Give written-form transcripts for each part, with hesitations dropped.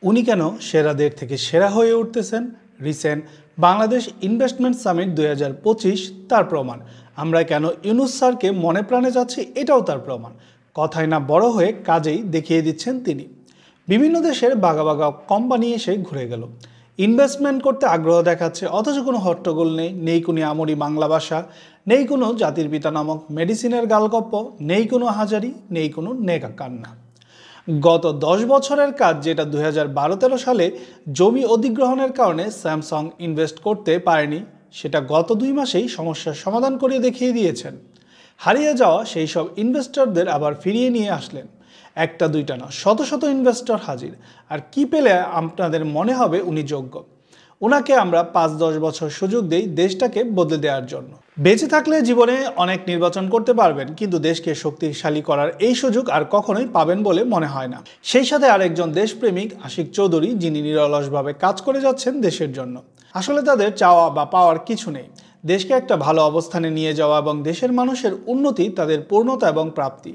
উনি কেন সেরাদের থেকে সেরা হয়ে উঠতেছেন? রিসেন্ট বাংলাদেশ ইনভেস্টমেন্ট সামিট 2025 তার প্রমাণ। আমরা কেন ইউনুস স্যারকে মনে প্রাণে যাচ্ছি, এটাও তার প্রমাণ। কথায় না বড় হয়ে কাজেই দেখিয়ে দিচ্ছেন তিনি। বিভিন্ন দেশের বাগা বাগা কোম্পানি এসে ঘুরে গেল, ইনভেস্টমেন্ট করতে আগ্রহ দেখাচ্ছে, অথচ কোনো হট্টগোল নেই, নেই কোনো আমরি বাংলা ভাষা, নেই কোনো জাতির পিতা নামক মেডিসিনের গালগপ্প, নেই কোনো হাজারি, নেই কোনো নেকা কান্না। গত 10 বছরের কাজ, যেটা 2012-13 সালে জমি অধিগ্রহণের কারণে স্যামসাং ইনভেস্ট করতে পারেনি, সেটা গত 2 মাসেই সমস্যার সমাধান করে দেখিয়ে দিয়েছেন। হারিয়ে যাওয়া সেই সব ইনভেস্টরদের আবার ফিরিয়ে নিয়ে আসলেন। একটা দুইটা না, শত শত ইনভেস্টর হাজির। আর কি পেলে আপনাদের মনে হবে উনি যোগ্য? ওনাকে আমরা 5-10 বছর সুযোগ দেই দেশটাকে বদলে দেওয়ার জন্য। বেঁচে থাকলে জীবনে অনেক নির্বাচন করতে পারবেন, কিন্তু দেশকে শক্তিশালী করার এই সুযোগ আর কখনোই পাবেন বলে মনে হয় না। সেই সাথে আরেকজন দেশপ্রেমিক আশিক চৌধুরী, যিনি নিরলসভাবে কাজ করে যাচ্ছেন দেশের জন্য। আসলে তাদের চাওয়া বা পাওয়ার কিছু নেই, দেশকে একটা ভালো অবস্থানে নিয়ে যাওয়া এবং দেশের মানুষের উন্নতি তাদের পূর্ণতা এবং প্রাপ্তি।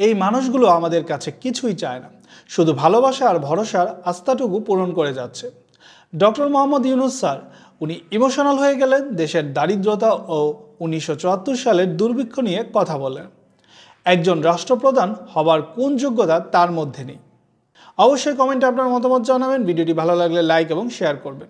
এই মানুষগুলো আমাদের কাছে কিছুই চায় না, শুধু ভালোবাসা আর ভরসার আস্থাটুকু পূরণ করে যাচ্ছে। ডক্টর মোহাম্মদ ইউনুস স্যার, উনি ইমোশনাল হয়ে গেলেন দেশের দারিদ্রতা ও 1974 সালের দুর্ভিক্ষ নিয়ে কথা বলেন। একজন রাষ্ট্রপ্রধান হবার কোন যোগ্যতা তার মধ্যে নেই? অবশ্যই কমেন্টে আপনার মতামত জানাবেন। ভিডিওটি ভালো লাগলে লাইক এবং শেয়ার করবেন।